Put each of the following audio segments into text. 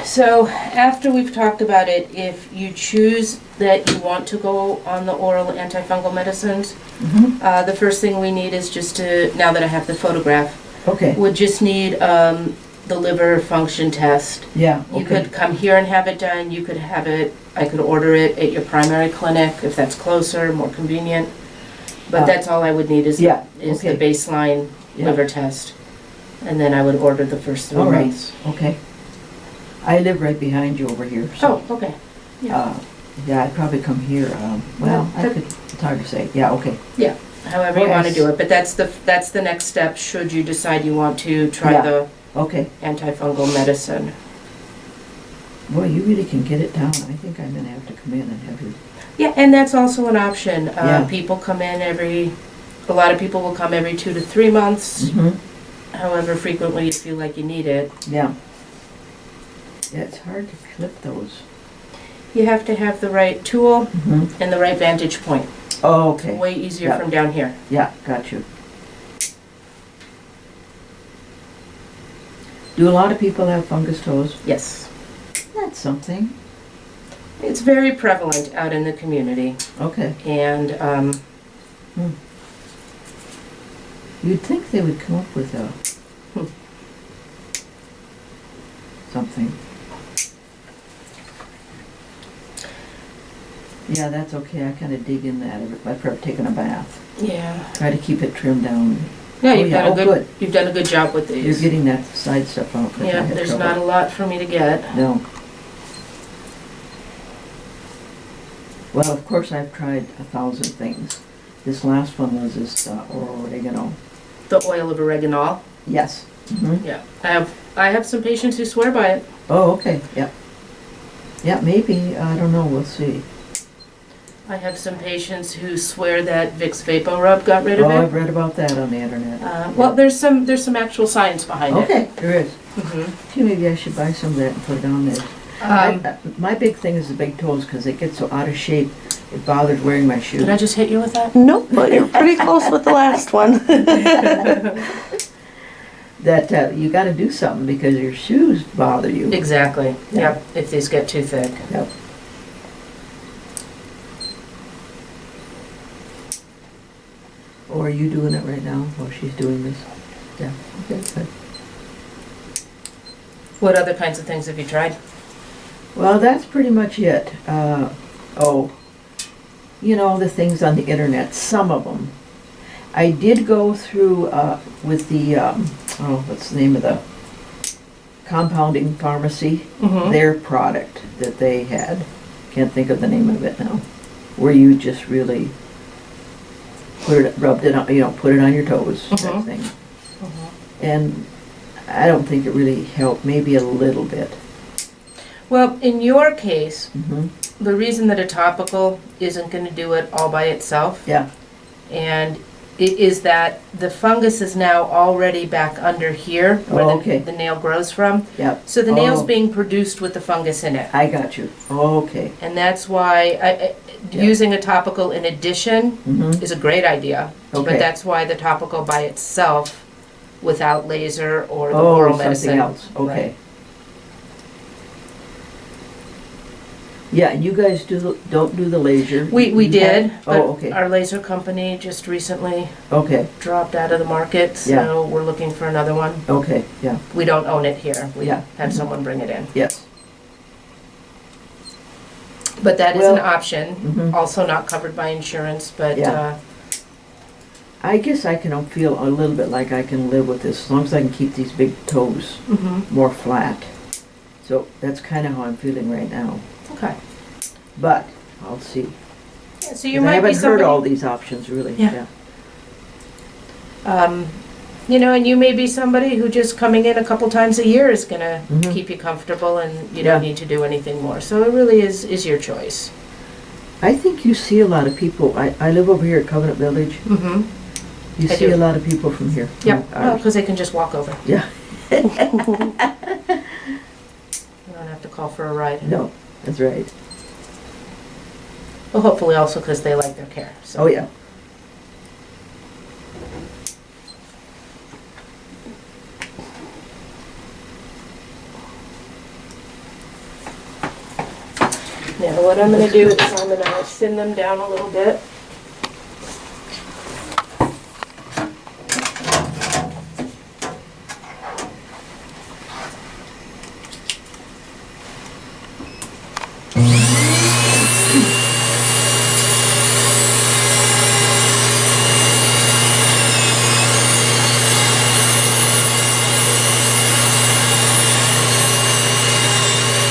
So after we've talked about it, if you choose that you want to go on the oral antifungal medicines, the first thing we need is just to, now that I have the photograph, Okay, would just need the liver function test. yeah, You okay. could come here and have it done, you could have it, I could order it at your primary clinic if that's closer, more convenient. But that's all I would need is yeah, the okay. baseline Yeah. liver test. And then I would order the first 3 All right, months. okay. I live right behind you over here, so. Oh, okay. Yeah. Yeah, I'd probably come here, well, I could, it's hard to say, yeah, okay. Yeah, however you want to do it, but that's the next step, should you decide you want to try Yeah. the Okay, antifungal medicine. well, you really can get it down, I think I'm gonna have to come in and have you. Yeah, and that's also an option. Yeah. People come in a lot of people will come every 2 to 3 months, however frequently you feel like you need it. Yeah. Yeah, it's hard to clip those. You have to have the right tool and the right vantage point. Oh, okay. Way easier Yeah. from down here. Yeah, got you. Do a lot of people have fungus toes? Yes. That's something. It's very prevalent out in the community, Okay. and You'd think they would come up with something. Yeah, that's okay. I kind of dig in that after I've taken a bath. yeah. Try to keep it trimmed down. Yeah, Oh, you've yeah. done a Oh, good, good. you've done a good job with You're these. getting that side stuff out. 'cause I Yeah, had there's trouble. not a lot for me to get. No. Well, of course, I've tried 1,000 things. This last one was this oral oregano. The oil of oregano. Yes. Yeah, I have some patients who swear by it. Oh, okay. Yeah. Yeah, maybe. I don't know. We'll see. I have some patients who swear that Vicks Vapor Rub got rid of Oh, it. I've read about that on the internet. Well, there's some actual science behind it. Okay, there is. Mhm. Gee, maybe I should buy some of that and put it on there. My big thing is the big toes because they get so out of shape. It bothers wearing my shoes. Did I just hit you with that? Nope, but you're pretty close with the last one. That you got to do something because your shoes bother you. Exactly. Yeah. Yep. If these get too thick. Yep. Or are you doing it right now while she's doing this? Yeah. Okay, good. What other kinds of things have you tried? Well, that's pretty much it. You know, the things on the internet, some of them. I did go through with the, what's the name of the compounding pharmacy, their product that they had. Can't think of the name of it now. Where you just really rubbed it on, put it on your toes, that thing. And I don't think it really helped, maybe a little bit. Well, in your case, the reason that a topical isn't going to do it all by itself, Yeah. and it is that the fungus is now already back under here where okay. the nail grows from. Yep. So the nail's Oh. being produced with the fungus in it. I got you. Okay. And that's why Yeah. using a topical in addition is a great idea. Okay. But that's why the topical by itself, without laser or the Oh, oral something medicine. else. Okay. Right. Yeah, and you guys don't do the laser. We You did, have- but Oh, okay. our laser company just recently Okay. dropped out of the market, so we're looking for another one. Okay. Yeah. We don't own it here. We Yeah. have someone bring it in. Yes. But that is an Well, option, also not covered by insurance, but Yeah. I guess I can feel a little bit like I can live with this as long as I can keep these big toes more flat. So that's kind of how I'm feeling right now. okay. But I'll see. Yeah, so you 'Cause I might be haven't heard somebody, all these options really. Yeah. And you may be somebody who just coming in a couple times a year is gonna keep you comfortable, and you don't Yeah. need to do anything more. So it really is your choice. I think you see a lot of people. I live over here at Covenant Village. Mm-hmm. You I see do. a lot of people from here. Yep. From Well, ours. because they can just walk over. Yeah. You don't have to call for a ride. No, that's right. Well, hopefully also because they like their care. So. Oh, yeah. Now what I'm gonna do is I'm gonna thin them down a little bit.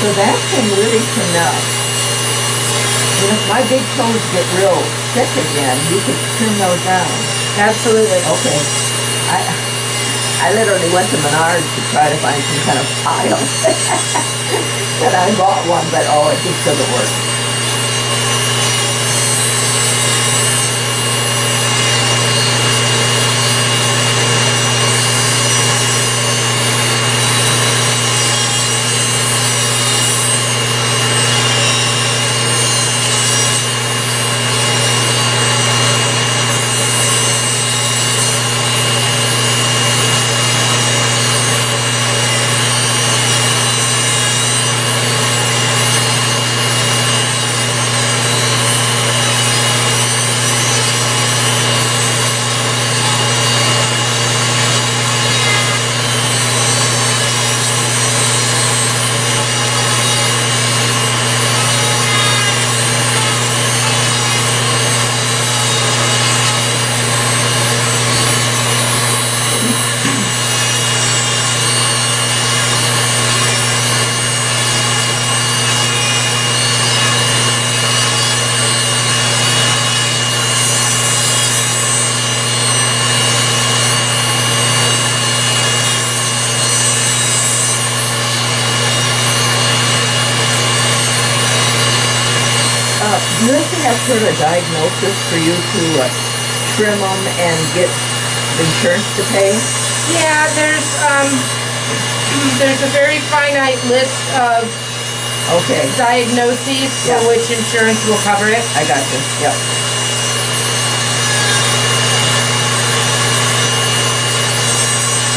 So that can really if my big toes get real thick again, you could trim those down. Absolutely. Okay. I literally went to Menards to try to find some kind of pile. And I bought one, but it just doesn't work. Do you think that's sort of a diagnosis for you to trim them and get the insurance to pay? Yeah, there's a very finite list of Okay, diagnoses for Yeah. which insurance will cover it. I got you. Yep.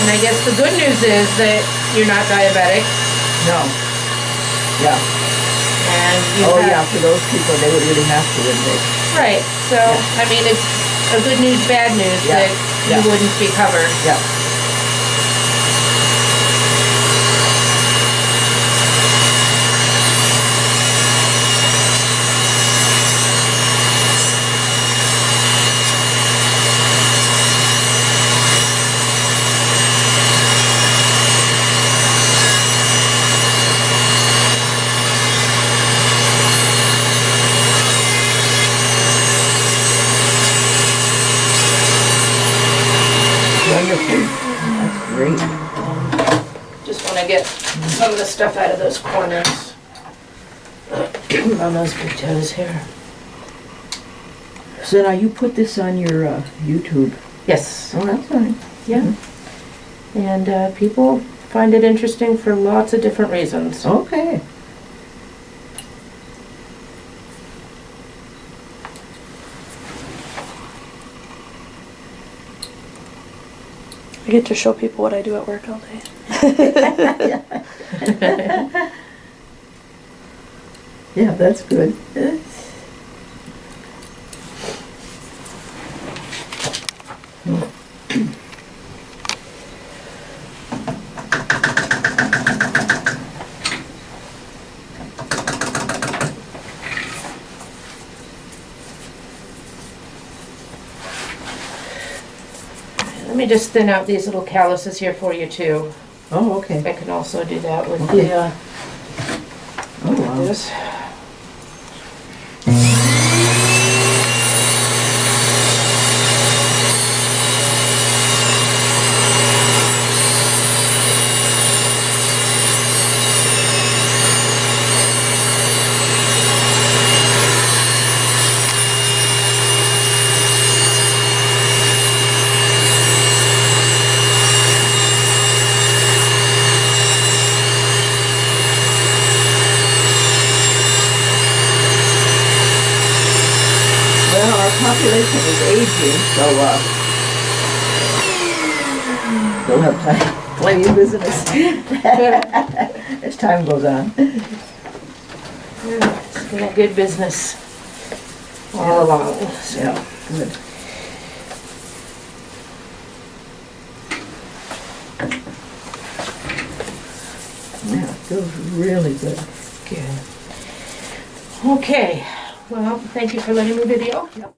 And I guess the good news is that you're not diabetic No. Yeah. and you Oh, have, yeah. For those people, they would really have to, wouldn't they? right. So, Yeah. I mean, it's a good news, bad news Yeah. that you Yeah. wouldn't be covered. Yeah. Wonderful. That's great. Just want to get some of the stuff out of those corners on those big toes here. So now you put this on your YouTube. Yes. Oh, that's fine. Yeah. And people find it interesting for lots of different reasons. Okay. I get to show people what I do at work all day. Yeah, that's good. Let me just thin out these little calluses here for you too. Oh, okay. I can also do that with Okay. the, Oh, wow. this. Well, our population is aging, so we'll have plenty of business as time goes on. It's been a good business all along. So. Yeah, good. Yeah, it feels really good. Good. Okay, well, thank you for letting me video. Yep.